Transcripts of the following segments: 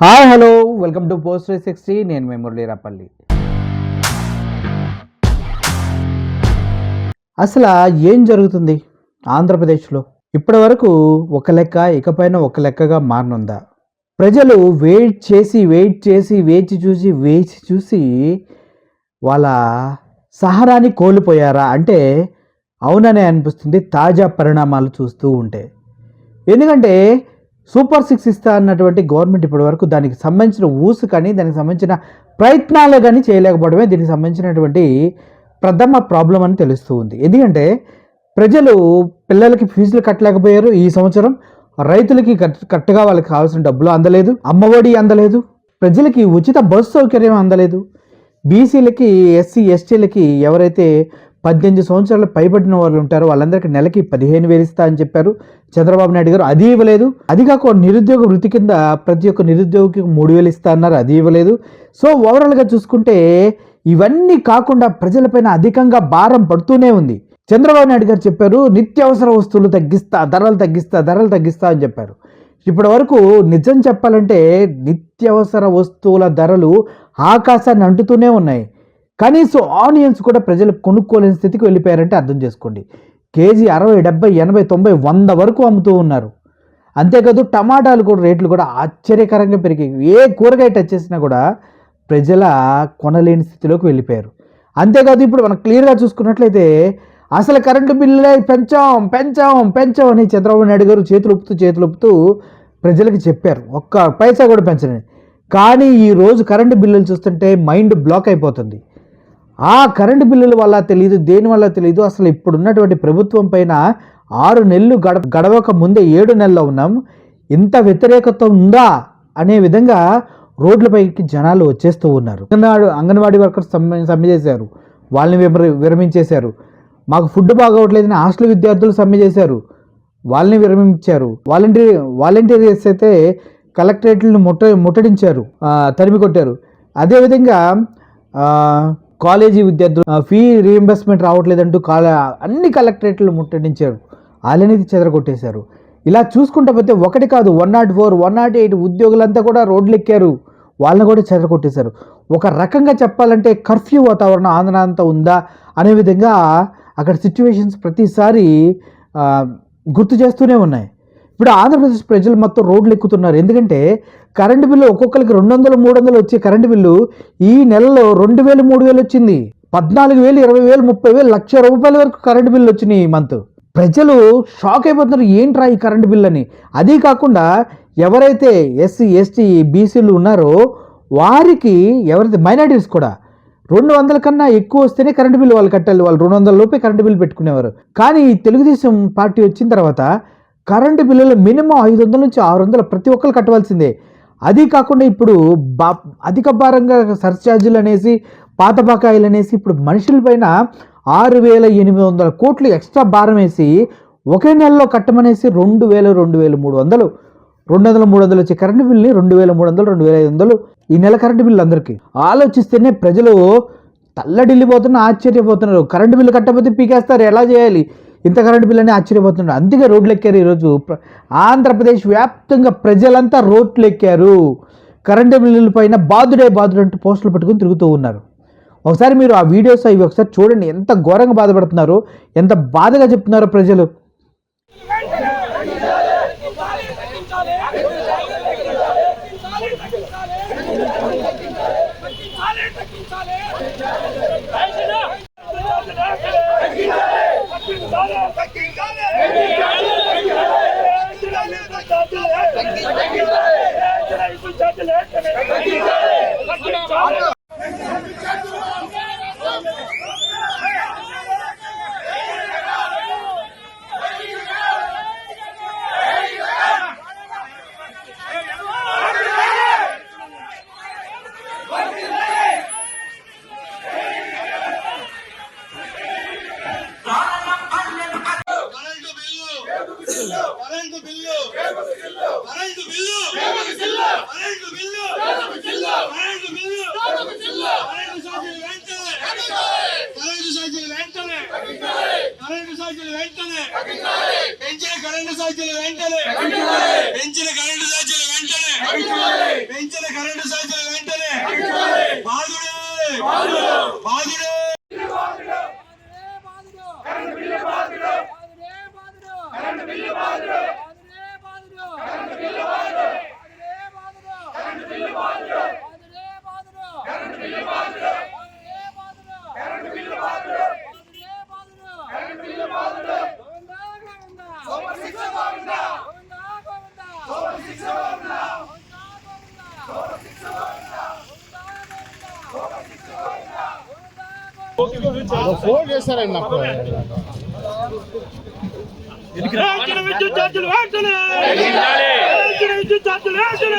Hi hello welcome to post 360. నేను మీ మురళీరాపల్లి. అసలు ఏం జరుగుతుంది ఆంధ్రప్రదేశ్లో? ఇప్పటి వరకు ఒక లెక్క, ఇకపైన ఒక లెక్కగా మారనుందా? ప్రజలు వేచి చూసి వాళ్ళ సహనాన్ని కోల్పోయారా అంటే అవుననే అనిపిస్తుంది తాజా పరిణామాలు చూస్తూ ఉంటే. ఎందుకంటే సూపర్ 6 ఇస్తా అన్నటువంటి గవర్నమెంట్ ఇప్పటి వరకు దానికి సంబంధించిన ఊసు కానీ దానికి సంబంధించిన ప్రయత్నాలు కానీ చేయలేకపోవడమే దీనికి సంబంధించినటువంటి ప్రథమ ప్రాబ్లం అని తెలుస్తూ ఉంది. ఎందుకంటే ప్రజలు పిల్లలకి ఫీజులు కట్టలేకపోయారు ఈ సంవత్సరం, రైతులకి కరెక్ట్గా వాళ్ళకి కావాల్సిన డబ్బులు అందలేదు, అమ్మఒడి అందలేదు, ప్రజలకి ఉచిత బస్సు సౌకర్యం అందలేదు, బీసీలకి ఎస్సీ ఎస్టీలకి ఎవరైతే 18 సంవత్సరాలు పైబడిన వాళ్ళు ఉంటారో వాళ్ళందరికీ నెలకి 15,000 ఇస్తా అని చెప్పారు చంద్రబాబు నాయుడు గారు, అది ఇవ్వలేదు. అది కాక నిరుద్యోగ వృత్తి కింద ప్రతి ఒక్క నిరుద్యోగికి 3,000 ఇస్తా అన్నారు, అది ఇవ్వలేదు. సో ఓవరాల్గా చూసుకుంటే ఇవన్నీ కాకుండా ప్రజలపైన అధికంగా భారం పడుతూనే ఉంది. చంద్రబాబు నాయుడు గారు చెప్పారు నిత్యావసర వస్తువులు తగ్గిస్తా, ధరలు తగ్గిస్తా అని చెప్పారు. ఇప్పటి వరకు నిజం చెప్పాలంటే నిత్యావసర వస్తువుల ధరలు ఆకాశాన్ని అంటుతూనే ఉన్నాయి. కనీసం ఆనియన్స్ కూడా ప్రజలు కొనుక్కోలేని స్థితికి వెళ్ళిపోయారంటే అర్థం చేసుకోండి. కేజీ 60, 70, 80, 90, 100 వరకు అమ్ముతూ ఉన్నారు. అంతేకాదు టమాటాలు కూడా రేట్లు కూడా ఆశ్చర్యకరంగా పెరిగాయి. ఏ కూరగాయ టచ్ చేసినా కూడా ప్రజల కొనలేని స్థితిలోకి వెళ్ళిపోయారు. అంతేకాదు ఇప్పుడు మనం క్లియర్గా చూసుకున్నట్లయితే అసలు కరెంటు బిల్లులే పెంచాం అని చంద్రబాబు నాయుడు గారు చేతులు ఒప్పుతూ ప్రజలకు చెప్పారు, ఒక్క పైసా కూడా పెంచని. కానీ ఈరోజు కరెంటు బిల్లులు చూస్తుంటే మైండ్ బ్లాక్ అయిపోతుంది. ఆ కరెంటు బిల్లుల వల్ల తెలియదు, దేని వల్ల తెలియదు. అసలు ఇప్పుడున్నటువంటి ప్రభుత్వం పైన 6 నెలలు గడవక ముందే 7 నెలల్లో ఉన్నాం, ఇంత వ్యతిరేకత ఉందా అనే విధంగా రోడ్లపైకి జనాలు వచ్చేస్తూ ఉన్నారు. అంగన్వాడీ వర్కర్స్ సమ్మె చేశారు, వాళ్ళని విరమించేశారు. మాకు ఫుడ్ బాగోట్లేదని హాస్టల్ విద్యార్థులు సమ్మె చేశారు, వాళ్ళని విరమించారు. వాలంటీర్స్ అయితే కలెక్టరేట్లను ముట్టడించారు, తరిమి కొట్టారు. అదేవిధంగా కాలేజీ విద్యార్థులు ఫీ రీఎంబర్స్మెంట్ రావట్లేదంటూ అన్ని కలెక్టరేట్లు ముట్టడించారు, వాళ్ళని చెదరగొట్టేశారు. ఇలా చూసుకుంటా పోతే ఒకటి కాదు 104, 108 ఉద్యోగులంతా కూడా రోడ్లు ఎక్కారు, వాళ్ళని కూడా చెదరగొట్టేశారు. ఒక రకంగా చెప్పాలంటే కర్ఫ్యూ వాతావరణం ఆంధ్ర అంతా ఉందా అనే విధంగా అక్కడ సిచ్యువేషన్స్ ప్రతిసారి గుర్తు చేస్తూనే ఉన్నాయి. ఇప్పుడు ఆంధ్రప్రదేశ్ ప్రజలు మొత్తం రోడ్లు ఎక్కుతున్నారు. ఎందుకంటే కరెంటు బిల్లు ఒక్కొక్కరికి 200, 300 వచ్చే కరెంటు బిల్లు ఈ నెలలో 2,000, 3,000 వచ్చింది. 14,000, 20,000, 30,000, ₹1,00,000 వరకు కరెంటు బిల్లు వచ్చినాయి ఈ మంత్. ప్రజలు షాక్ అయిపోతున్నారు, ఏంట్రా ఈ కరెంటు బిల్ అని. అదీ కాకుండా ఎవరైతే ఎస్సీ ఎస్టీ బీసీలు ఉన్నారో వారికి, ఎవరైతే మైనారిటీస్ కూడా 200 కన్నా ఎక్కువ వస్తేనే కరెంటు బిల్లు వాళ్ళు కట్టాలి. వాళ్ళు 200 లోపే కరెంటు బిల్లు పెట్టుకునేవారు. కానీ తెలుగుదేశం పార్టీ వచ్చిన తర్వాత కరెంటు బిల్లులు మినిమం 500 నుంచి 600 ప్రతి ఒక్కరు కట్టవలసిందే. అది కాకుండా ఇప్పుడు అధిక భారంగా సర్ఛార్జీలు అనేసి, పాత బకాయిలు అనేసి ఇప్పుడు మనుషులపైన 6,800 కోట్లు ఎక్స్ట్రా భారం వేసి ఒకే నెలలో కట్టమనేసి 2,000, 2,300, 200, 300 వచ్చే కరెంటు బిల్లుని 2,300, 2,500 ఈ నెల కరెంటు బిల్లు అందరికీ. ఆలోచిస్తేనే ప్రజలు తల్లడిల్లిపోతున్నారు, ఆశ్చర్యపోతున్నారు. కరెంటు బిల్లు కట్టకపోతే పీకేస్తారు, ఎలా చేయాలి ఇంత కరెంటు బిల్లు అని ఆశ్చర్యపోతున్నారు. అందుకే రోడ్లు ఎక్కారు. ఈరోజు ఆంధ్రప్రదేశ్ వ్యాప్తంగా ప్రజలంతా రోడ్లు ఎక్కారు. కరెంటు బిల్లుల పైన బాధుడే అంటూ పోస్టులు పెట్టుకుని తిరుగుతూ ఉన్నారు. ఒకసారి మీరు ఆ వీడియోస్ అవి ఒకసారి చూడండి, ఎంత ఘోరంగా బాధపడుతున్నారో, ఎంత బాధగా చెప్తున్నారో ప్రజలు. పెంచిన కరెంటు ఛార్జీలు వెంటనే పెంచిన కరెంటు ఛార్జీలు వెంటనే బాధుడే బాధుడే ఫోన్ చేస్తారండి నాకు విద్యుత్ ఛార్జీలు వెంటనే విద్యుత్ ఛార్జీలు వెంటనే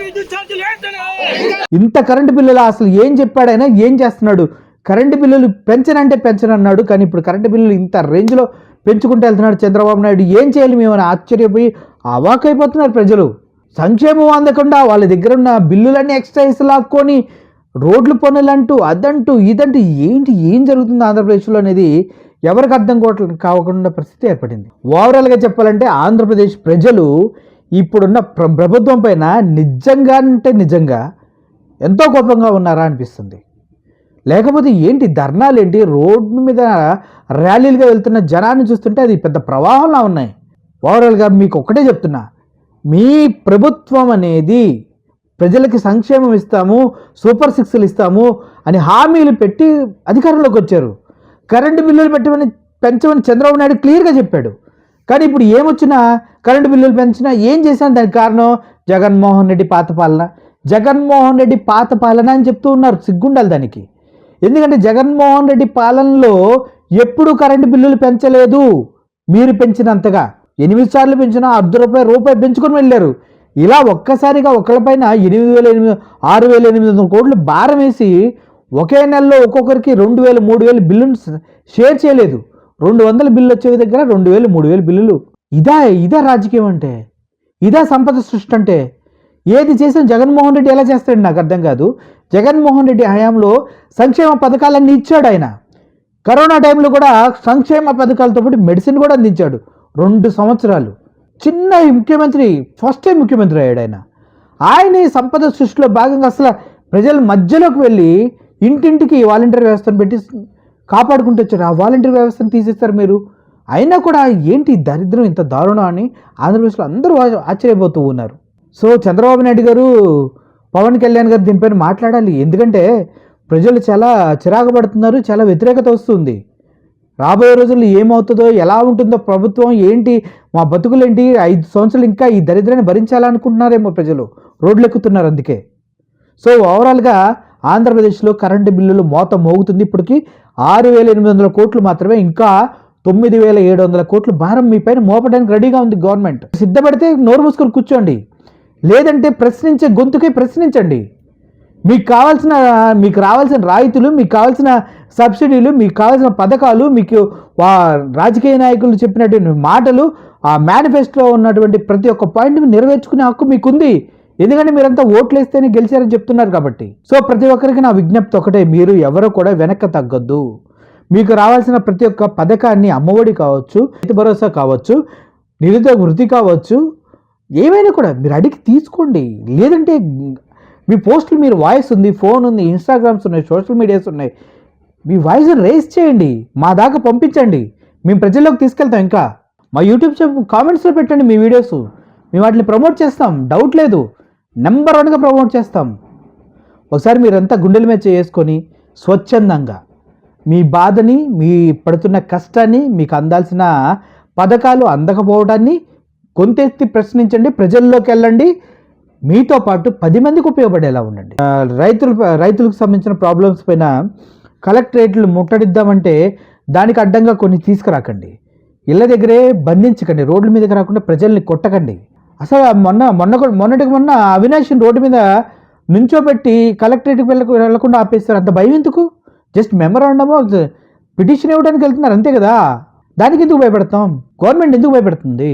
విద్యుత్ ఛార్జీలు వెంటనే. ఇంత కరెంటు బిల్లులు అసలు ఏం చెప్పాడైనా ఏం చేస్తున్నాడు? కరెంటు బిల్లులు పెంచనంటే పెంచనన్నాడు, కానీ ఇప్పుడు కరెంటు బిల్లులు ఇంత రేంజ్లో పెంచుకుంటూ వెళ్తున్నాడు చంద్రబాబు నాయుడు. ఏం చేయాలి మేము అని ఆశ్చర్యపోయి అవాకైపోతున్నారు ప్రజలు. సంక్షేమం అందకుండా వాళ్ళ దగ్గర ఉన్న బిల్లులన్నీ ఎక్స్ట్రా లాక్కొని రోడ్లు పనులంటూ అదంటూ ఇదంటూ ఏం జరుగుతుంది ఆంధ్రప్రదేశ్లో అనేది ఎవరికి అర్థం కాకుండా పరిస్థితి ఏర్పడింది. ఓవరాల్గా చెప్పాలంటే ఆంధ్రప్రదేశ్ ప్రజలు ఇప్పుడున్న ప్రభుత్వం పైన నిజంగా ఎంతో కోపంగా ఉన్నారా అనిపిస్తుంది. లేకపోతే ఏంటి ధర్నాలు ఏంటి, రోడ్డు మీద ర్యాలీలుగా వెళ్తున్న జనాన్ని చూస్తుంటే అది పెద్ద ప్రవాహంలా ఉన్నాయి. ఓవరాల్గా మీకు ఒక్కటే చెప్తున్నా, మీ ప్రభుత్వం అనేది ప్రజలకి సంక్షేమం ఇస్తాము, సూపర్ సిక్స్లు ఇస్తాము అని హామీలు పెట్టి అధికారంలోకి వచ్చారు. కరెంటు బిల్లులు పెంచమని చంద్రబాబు నాయుడు క్లియర్గా చెప్పాడు. కానీ ఇప్పుడు ఏమొచ్చినా కరెంటు బిల్లులు పెంచినా ఏం చేసినా దానికి కారణం జగన్మోహన్ రెడ్డి పాత పాలన అని చెప్తూ ఉన్నారు. సిగ్గుండాలి దానికి. ఎందుకంటే జగన్మోహన్ రెడ్డి పాలనలో ఎప్పుడూ కరెంటు బిల్లులు పెంచలేదు. మీరు పెంచినంతగా 8 సార్లు పెంచినా రూపాయి పెంచుకొని వెళ్ళారు. ఇలా ఒక్కసారిగా ఒకళ్ళపైన 6,800 కోట్లు భారం వేసి ఒకే నెలలో ఒక్కొక్కరికి 2,000 3,000 బిల్లును షేర్ చేయలేదు. 200 బిల్లు వచ్చే దగ్గర 2,000 3,000 బిల్లులు. ఇదా రాజకీయం అంటే? ఇదా సంపద సృష్టి అంటే? ఏది చేసిన జగన్మోహన్ రెడ్డి ఎలా చేస్తాడు నాకు అర్థం కాదు. జగన్మోహన్ రెడ్డి హయాంలో సంక్షేమ పథకాలన్నీ ఇచ్చాడు ఆయన. కరోనా టైంలో కూడా సంక్షేమ పథకాలతో పాటు మెడిసిన్ కూడా అందించాడు 2 సంవత్సరాలు. చిన్న ముఖ్యమంత్రి, ఫస్ట్ టైం ముఖ్యమంత్రి అయ్యాడు ఆయన. ఈ సంపద సృష్టిలో భాగంగా అసలు ప్రజల మధ్యలోకి వెళ్ళి ఇంటింటికి వాలంటీర్ వ్యవస్థను పెట్టి కాపాడుకుంటూ వచ్చారు. ఆ వాలంటీర్ వ్యవస్థను తీసేస్తారు మీరు. అయినా కూడా ఏంటి దరిద్రం ఇంత దారుణం అని ఆంధ్రప్రదేశ్లో అందరూ ఆశ్చర్యపోతూ ఉన్నారు. సో చంద్రబాబు నాయుడు గారు, పవన్ కళ్యాణ్ గారు దీనిపైన మాట్లాడాలి. ఎందుకంటే ప్రజలు చాలా చిరాకు పడుతున్నారు, చాలా వ్యతిరేకత వస్తుంది. రాబోయే రోజుల్లో ఏమవుతుందో, ఎలా ఉంటుందో ప్రభుత్వం, ఏంటి మా బతుకులేంటి, 5 సంవత్సరాలు ఇంకా ఈ దరిద్రాన్ని భరించాలనుకుంటున్నారేమో ప్రజలు రోడ్లు ఎక్కుతున్నారు. అందుకే సో ఓవరాల్గా ఆంధ్రప్రదేశ్లో కరెంటు బిల్లులు మోత మోగుతుంది. ఇప్పటికి 6,800 కోట్లు మాత్రమే, ఇంకా 9,700 కోట్లు భారం మీ పైన మోపడానికి రెడీగా ఉంది గవర్నమెంట్. సిద్ధపడితే నోరు మూసుకొని కూర్చోండి, లేదంటే ప్రశ్నించే గొంతుకే ప్రశ్నించండి. మీకు రావాల్సిన రాయితీలు, మీకు కావాల్సిన సబ్సిడీలు, మీకు కావాల్సిన పథకాలు, మీకు రాజకీయ నాయకులు చెప్పినటువంటి మాటలు, ఆ మేనిఫెస్టోలో ఉన్నటువంటి ప్రతి ఒక్క పాయింట్ నెరవేర్చుకునే హక్కు మీకుంది. ఎందుకంటే మీరంతా ఓట్లు వేస్తేనే గెలిచారని చెప్తున్నారు కాబట్టి. సో ప్రతి ఒక్కరికి నా విజ్ఞప్తి ఒకటే, మీరు ఎవరు కూడా వెనక్కి తగ్గొద్దు. మీకు రావాల్సిన ప్రతి ఒక్క పథకాన్ని, అమ్మఒడి కావచ్చు, రైతు భరోసా కావచ్చు, నిరుద్యోగ వృత్తి కావచ్చు, ఏమైనా కూడా మీరు అడిగి తీసుకోండి. లేదంటే మీ పోస్టులు, మీరు వాయిస్ ఉంది, ఫోన్ ఉంది, ఇన్స్టాగ్రామ్స్ ఉన్నాయి, సోషల్ మీడియాస్ ఉన్నాయి, మీ వాయిస్ రేస్ చేయండి, మా దాకా పంపించండి, మేము ప్రజల్లోకి తీసుకెళ్తాం. ఇంకా మా యూట్యూబ్ కామెంట్స్లో పెట్టండి మీ వీడియోస్, మేము వాటిని ప్రమోట్ చేస్తాం. డౌట్ లేదు, నెంబర్ 1గా ప్రమోట్ చేస్తాం. ఒకసారి మీరంతా గుండెల మీద చేసుకొని స్వచ్ఛందంగా మీ బాధని, మీ పడుతున్న కష్టాన్ని, మీకు అందాల్సిన పథకాలు అందకపోవడాన్ని గొంతెత్తి ప్రశ్నించండి, ప్రజల్లోకి వెళ్ళండి. మీతో పాటు 10 మందికి ఉపయోగపడేలా ఉండండి. రైతులకు సంబంధించిన ప్రాబ్లమ్స్ పైన కలెక్టరేట్లు ముట్టడిద్దామంటే దానికి అడ్డంగా కొన్ని తీసుకురాకండి. ఇళ్ళ దగ్గరే బంధించకండి, రోడ్ల మీదకి రాకుండా ప్రజల్ని కొట్టకండి. అసలు మొన్నటికి మొన్న అవినాష్ని రోడ్డు మీద నుంచోబెట్టి కలెక్టరేట్కి వెళ్లకుండా ఆపేస్తారు. అంత భయం ఎందుకు? జస్ట్ మెమరాండమో పిటిషన్ ఇవ్వడానికి వెళ్తున్నారు, అంతే కదా. దానికి ఎందుకు భయపడతాం? గవర్నమెంట్ ఎందుకు భయపడుతుంది?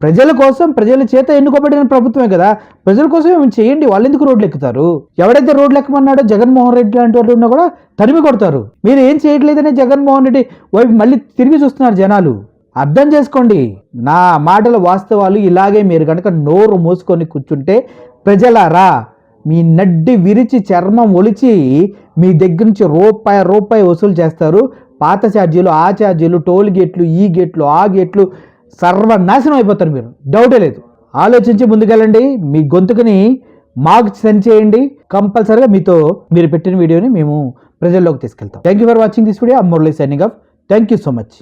ప్రజల కోసం, ప్రజల చేత ఎన్నుకోబడిన ప్రభుత్వమే కదా, ప్రజల కోసం ఏమి చేయండి. వాళ్ళు ఎందుకు రోడ్లు ఎక్కుతారు? ఎవడైతే రోడ్లు ఎక్కమన్నాడో జగన్మోహన్ రెడ్డి లాంటి వాళ్ళు ఉన్నా కూడా తరిమి కొడతారు. మీరు ఏం చేయట్లేదనే జగన్మోహన్ రెడ్డి వైపు మళ్ళీ తిరిగి చూస్తున్నారు జనాలు. అర్థం చేసుకోండి నా మాటల వాస్తవాలు. ఇలాగే మీరు కనుక నోరు మూసుకొని కూర్చుంటే ప్రజలారా మీ నడ్డి విరిచి చర్మం ఒలిచి మీ దగ్గర నుంచి రూపాయి వసూలు చేస్తారు. పాత ఛార్జీలు, ఆ ఛార్జీలు, టోల్ గేట్లు, ఈ గేట్లు, ఆ గేట్లు, సర్వనాశనం అయిపోతారు మీరు. డౌటే లేదు. ఆలోచించి ముందుకెళ్ళండి. మీ గొంతుకుని మాకు సెండ్ చేయండి. కంపల్సరీగా మీరు పెట్టిన వీడియోని మేము ప్రజల్లోకి తీసుకెళ్తాం. Thank you for watching this video. I'm Murali signing off. Thank you so much.